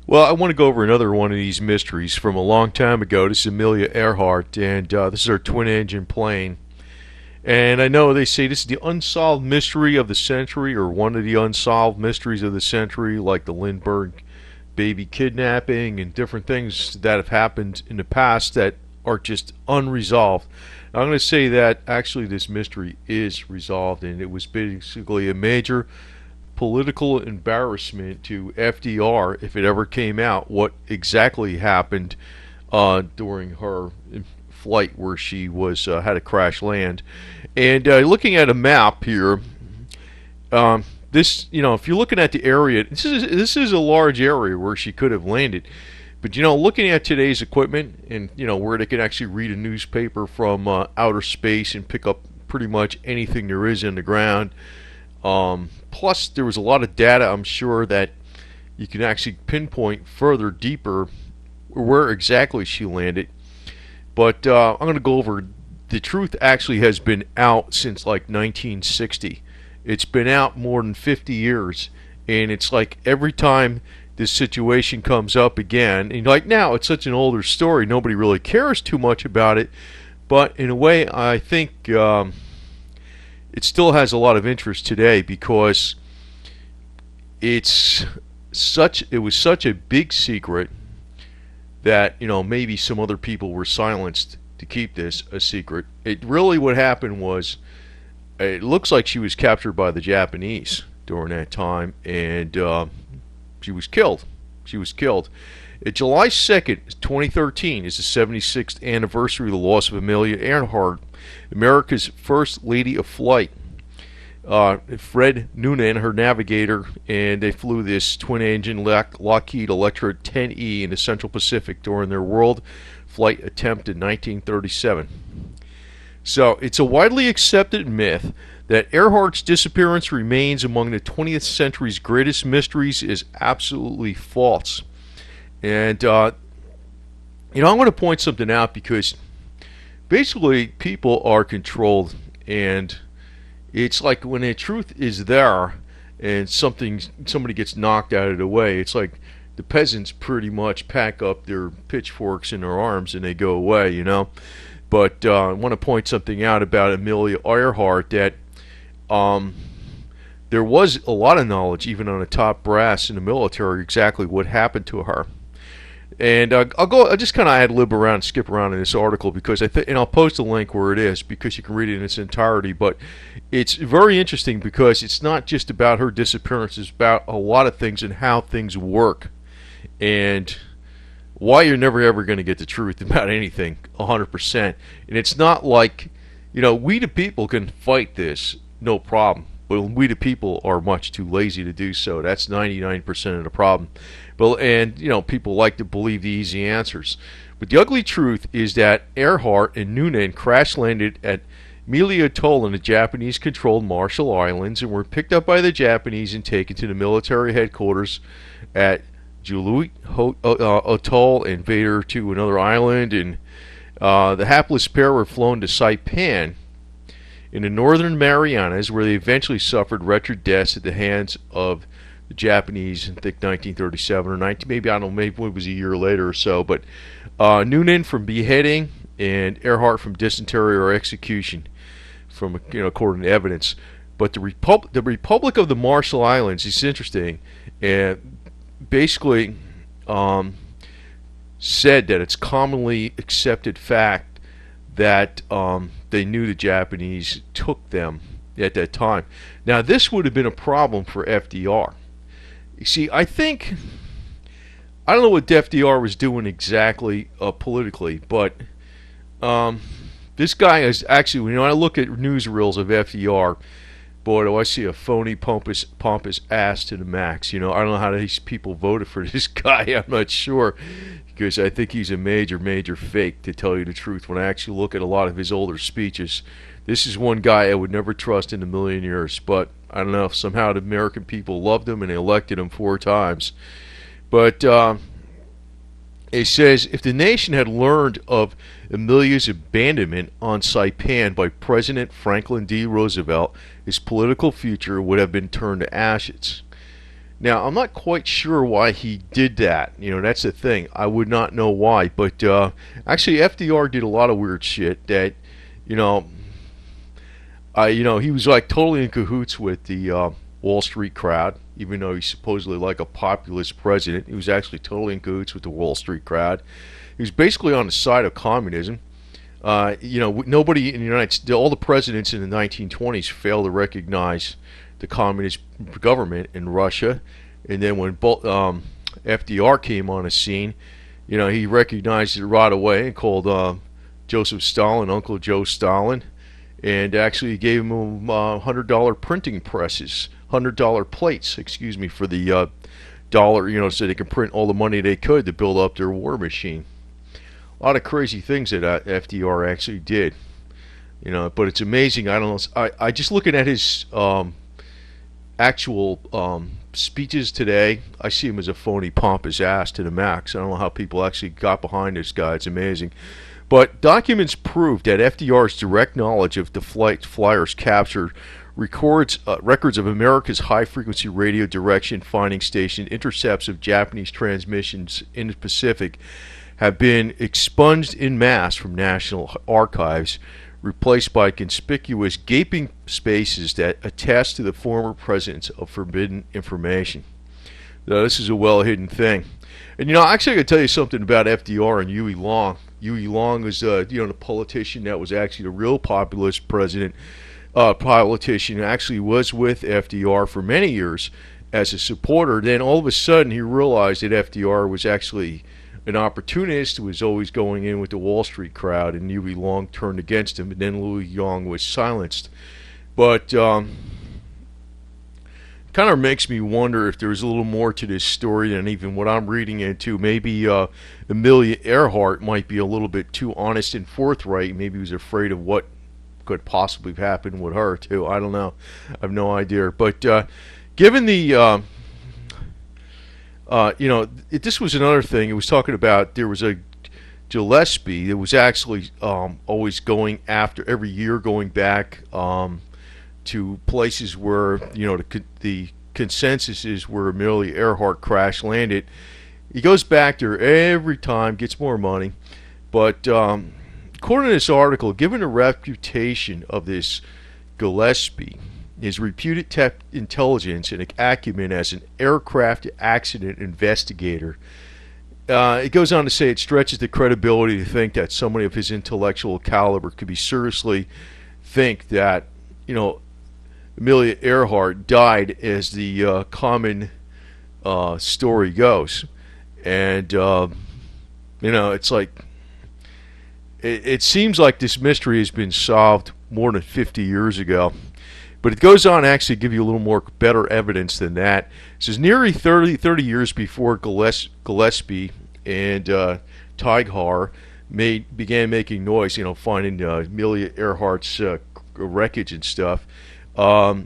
Well, I want to go over another one of these mysteries from a long time ago. This is Amelia Earhart, and this is her twin-engine plane. And I know they say this is the unsolved mystery of the century, or one of the unsolved mysteries of the century, like the Lindbergh baby kidnapping and different things that have happened in the past that are just unresolved. I'm going to say that actually this mystery is resolved, and it was basically a major political embarrassment to FDR if it ever came out what exactly happened during her flight where she was had a crash land. And looking at a map here, this if you're looking at the area, this is a large area where she could have landed. But looking at today's equipment and where they can actually read a newspaper from outer space and pick up pretty much anything there is in the ground. Plus, there was a lot of data, I'm sure, that you can actually pinpoint further deeper where exactly she landed. But I'm going to go over the truth actually has been out since like 1960. It's been out more than 50 years. And it's like every time this situation comes up again, and like now it's such an older story, nobody really cares too much about it. But in a way, I think it still has a lot of interest today because it was such a big secret that maybe some other people were silenced to keep this a secret. It really what happened was it looks like she was captured by the Japanese during that time, and she was killed. She was killed. July 2nd, 2013 is the 76th anniversary of the loss of Amelia Earhart, America's first lady of flight. Fred Noonan, her navigator, and they flew this twin-engine Lockheed Electra 10E in the Central Pacific during their world flight attempt in 1937. So it's a widely accepted myth that Earhart's disappearance remains among the 20th century's greatest mysteries is absolutely false. And I want to point something out because basically people are controlled, and it's like when the truth is there and somebody gets knocked out of the way, it's like the peasants pretty much pack up their pitchforks in their arms and they go away. But I want to point something out about Amelia Earhart, that there was a lot of knowledge, even on the top brass in the military, exactly what happened to her. And I'll just kind of ad lib around and skip around in this article because and I'll post a link where it is because you can read it in its entirety. But it's very interesting because it's not just about her disappearance; it's about a lot of things and how things work, and why you're never ever going to get the truth about anything 100%. And it's not like we the people can fight this, no problem. But we the people are much too lazy to do so. That's 99% of the problem. And people like to believe the easy answers. But the ugly truth is that Earhart and Noonan crash landed at Amelia Atoll in the Japanese-controlled Marshall Islands and were picked up by the Japanese and taken to the military headquarters at Juliet Atoll and Vader to another island. And the hapless pair were flown to Saipan in the northern Marianas, where they eventually suffered wretched deaths at the hands of the Japanese in, I think, 1937 or 19, maybe it was a year later or so. But Noonan from beheading and Earhart from dysentery or execution, from according to evidence. But the Republic of the Marshall Islands is interesting, and basically said that it's commonly accepted fact that they knew the Japanese took them at that time. Now, this would have been a problem for FDR. You see, I don't know what FDR was doing exactly politically, but this guy is actually, when I look at newsreels of FDR, boy, do I see a phony, pompous ass to the max. I don't know how these people voted for this guy. I'm not sure, because I think he's a major fake, to tell you the truth. When I actually look at a lot of his older speeches, this is one guy I would never trust in a million years. But I don't know if somehow the American people loved him and they elected him 4 times. But it says, if the nation had learned of Amelia's abandonment on Saipan by President Franklin D. Roosevelt, his political future would have been turned to ashes. Now, I'm not quite sure why he did that. That's the thing. I would not know why. But actually, FDR did a lot of weird shit that, you know, he was like totally in cahoots with the Wall Street crowd, even though he's supposedly like a populist president. He was actually totally in cahoots with the Wall Street crowd. He was basically on the side of communism. Nobody in the United States, all the presidents in the 1920s failed to recognize the communist government in Russia. And then when FDR came on the scene, he recognized it right away and called Joseph Stalin Uncle Joe Stalin, and actually gave him $100 printing presses, $100 plates, excuse me, for the dollar, so they could print all the money they could to build up their war machine. A lot of crazy things that FDR actually did, but it's amazing. I don't know. I just looking at his actual speeches today, I see him as a phony, pompous ass to the max. I don't know how people actually got behind this guy. It's amazing. But documents prove that FDR's direct knowledge of the flyers captured records records of America's high-frequency radio direction finding station intercepts of Japanese transmissions in the Pacific have been expunged en masse from national archives, replaced by conspicuous gaping spaces that attest to the former presence of forbidden information. Now, this is a well-hidden thing. And actually I can tell you something about FDR and Huey Long. Huey Long was the politician that was actually the real populist politician who actually was with FDR for many years as a supporter. Then all of a sudden he realized that FDR was actually an opportunist who was always going in with the Wall Street crowd, and Huey Long turned against him, and then Huey Long was silenced. But kind of makes me wonder if there's a little more to this story than even what I'm reading into. Maybe Amelia Earhart might be a little bit too honest and forthright. Maybe he was afraid of what could possibly happen with her too. I don't know. I have no idea. But given the this was another thing. It was talking about there was a Gillespie that was actually always going after every year, going back to places where the consensus is where Amelia Earhart crash landed. He goes back there every time, gets more money. But according to this article, given the reputation of this Gillespie, his reputed intelligence and acumen as an aircraft accident investigator, it goes on to say it stretches the credibility to think that somebody of his intellectual caliber could be seriously think that Amelia Earhart died as the common story goes. And it's like it seems like this mystery has been solved more than 50 years ago. But it goes on to actually give you a little more better evidence than that. It says nearly 30 years before Gillespie and Tighar began making noise, finding Amelia Earhart's wreckage and stuff. There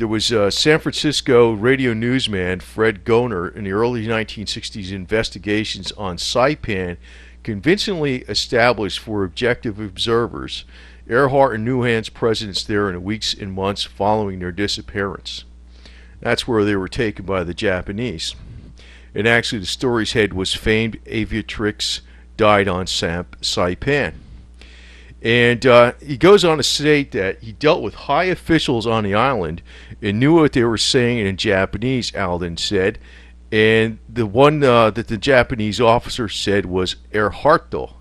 was San Francisco radio newsman Fred Goner in the early 1960s investigations on Saipan convincingly established for objective observers Earhart and Nuhan's presence there in the weeks and months following their disappearance. That's where they were taken by the Japanese. And actually the story's head was famed aviatrix died on Saipan. And he goes on to state that he dealt with high officials on the island and knew what they were saying in Japanese, Alden said. And the one that the Japanese officer said was Earharto.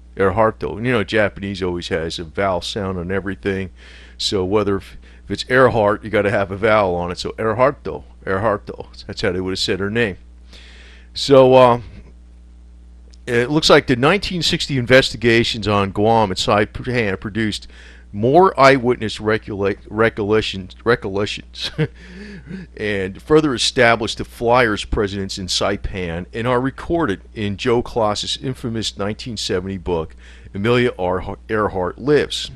Japanese always has a vowel sound on everything. So whether if it's Earhart, you got to have a vowel on it. So Earharto. That's how they would have said her name. So it looks like the 1960 investigations on Guam and Saipan produced more eyewitness recollections and further established the flyers' presence in Saipan and are recorded in Joe Kloss's infamous 1970 book, Amelia Earhart Lives.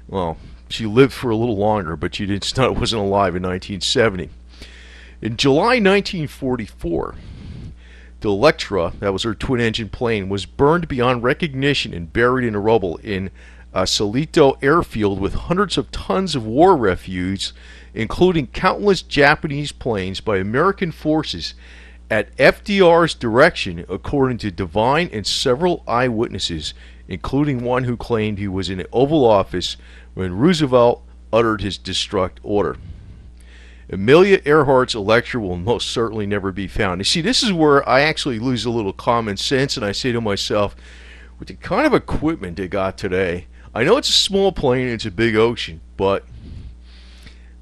Well, she lived for a little longer, but she wasn't alive in 1970. In July 1944, the Electra, that was her twin-engine plane, was burned beyond recognition and buried in rubble in Salito airfield with hundreds of tons of war refuse including countless Japanese planes by American forces at FDR's direction, according to Devine and several eyewitnesses, including one who claimed he was in the Oval Office when Roosevelt uttered his destruct order. Amelia Earhart's lecture will most certainly never be found. You see, this is where I actually lose a little common sense, and I say to myself, with the kind of equipment they got today, I know it's a small plane, it's a big ocean, but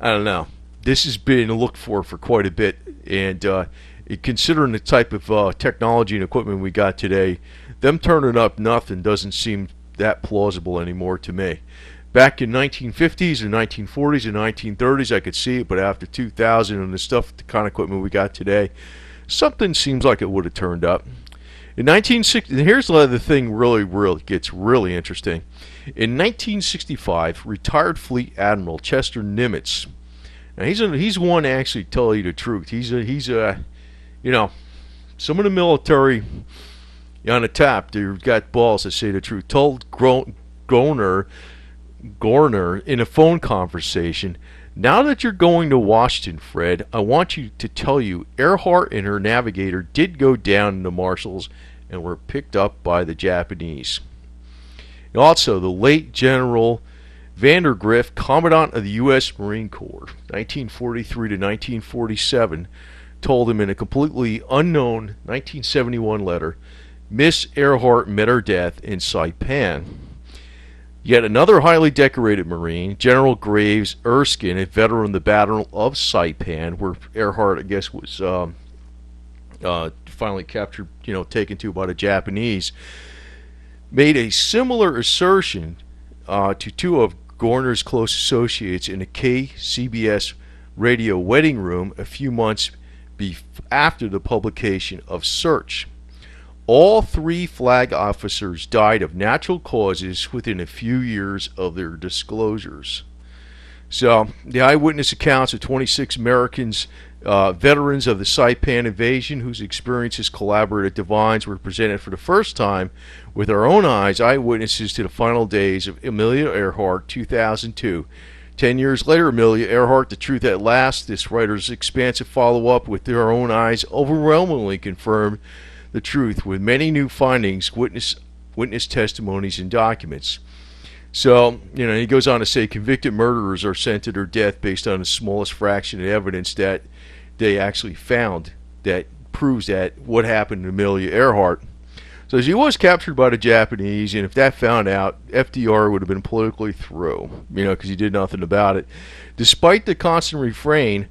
I don't know. This has been looked for quite a bit, and considering the type of technology and equipment we got today, them turning up nothing doesn't seem that plausible anymore to me. Back in 1950s and 1940s and 1930s, I could see it, but after 2000 and the kind of equipment we got today, something seems like it would have turned up. In 1960, and here's the thing really gets really interesting. In 1965, retired Fleet Admiral Chester Nimitz. Now he's one to actually tell you the truth. He's you know, some of the military on the top, they've got balls to say the truth. Told Gorner in a phone conversation, "Now that you're going to Washington, Fred, I want you to tell you Earhart and her navigator did go down in the Marshalls and were picked up by the Japanese." Also, the late General Vandergrift, Commandant of the U.S. Marine Corps, 1943 to 1947, told him in a completely unknown 1971 letter, Miss Earhart met her death in Saipan. Yet another highly decorated Marine, General Graves Erskine, a veteran of the Battle of Saipan, where Earhart, I guess, was finally captured, taken to by the Japanese, made a similar assertion to two of Gorner's close associates in a KCBS radio wedding room a few months after the publication of Search. All three flag officers died of natural causes within a few years of their disclosures. So, the eyewitness accounts of 26 Americans, veterans of the Saipan invasion, whose experiences collaborated Divine's, were presented for the first time with our own eyes, eyewitnesses to the final days of Amelia Earhart, 2002. 10 years later, Amelia Earhart, The Truth at Last, this writer's expansive follow-up with their own eyes, overwhelmingly confirmed the truth with many new findings, witness testimonies, and documents. So, he goes on to say convicted murderers are sent to their death based on the smallest fraction of evidence that they actually found that proves that what happened to Amelia Earhart. So she was captured by the Japanese, and if that found out, FDR would have been politically through, because he did nothing about it. Despite the constant refrain,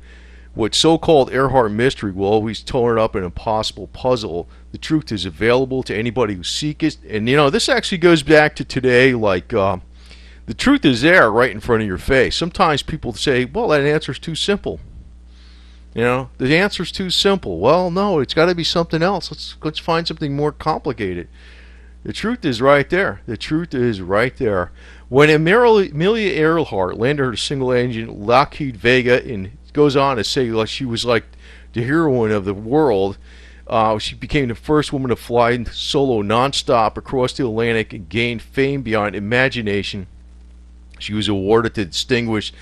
what so-called Earhart mystery will always turn up an impossible puzzle. The truth is available to anybody who seeks it. And, this actually goes back to today, like, the truth is there right in front of your face. Sometimes people say, well, that answer's too simple. The answer's too simple. Well, no, it's got to be something else. Let's find something more complicated. The truth is right there. The truth is right there. When Amelia Earhart landed her single-engine Lockheed Vega and goes on to say like she was like the heroine of the world, she became the first woman to fly solo nonstop across the Atlantic and gained fame beyond imagination. She was awarded the Distinguished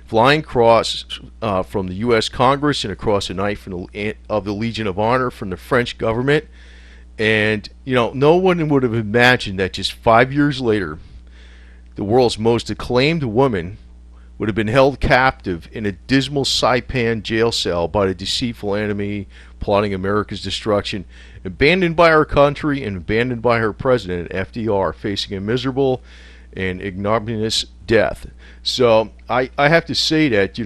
Flying Cross from the U.S. Congress and a Cross of Knight of the Legion of Honor from the French government. And, no one would have imagined that just 5 years later, the world's most acclaimed woman would have been held captive in a dismal Saipan jail cell by the deceitful enemy plotting America's destruction, abandoned by our country and abandoned by her president, FDR, facing a miserable and ignominious death. So I have to say that,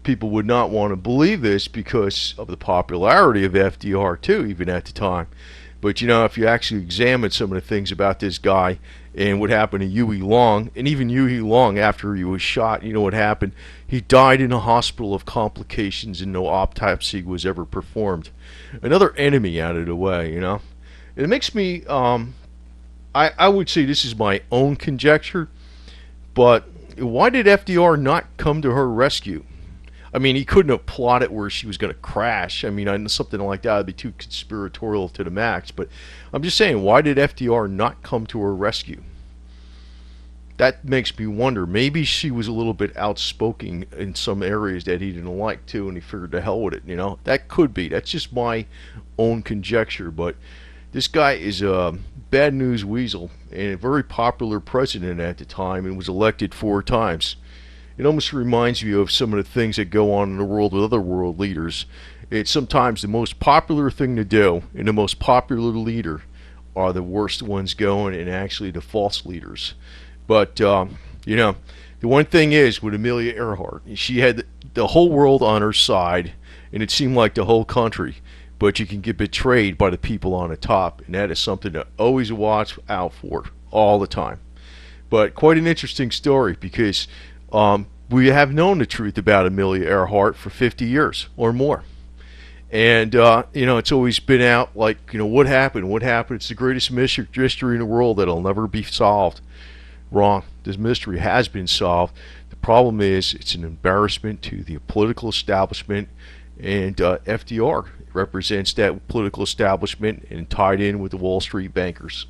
people would not want to believe this because of the popularity of FDR too, even at the time. But if you actually examine some of the things about this guy and what happened to Huey Long, and even Huey Long after he was shot, what happened? He died in a hospital of complications and no autopsy was ever performed. Another enemy out of the way, It makes me, I would say this is my own conjecture, but why did FDR not come to her rescue? I mean, he couldn't have plotted where she was going to crash. I mean, something like that would be too conspiratorial to the max. But I'm just saying, why did FDR not come to her rescue? that makes me wonder. Maybe she was a little bit outspoken in some areas that he didn't like too, and he figured to hell with it. That could be. That's just my own conjecture. But this guy is a bad news weasel and a very popular president at the time, and was elected 4 times. It almost reminds me of some of the things that go on in the world with other world leaders. It's sometimes the most popular thing to do, and the most popular leader are the worst ones going, and actually the false leaders. But, the one thing is with Amelia Earhart, she had the whole world on her side, and it seemed like the whole country. But you can get betrayed by the people on the top, and that is something to always watch out for all the time. But quite an interesting story, because we have known the truth about Amelia Earhart for 50 years or more. And, it's always been out like, what happened? What happened? It's the greatest mystery in the world that'll never be solved. Wrong. This mystery has been solved. The problem is it's an embarrassment to the political establishment, and FDR represents that political establishment and tied in with the Wall Street bankers.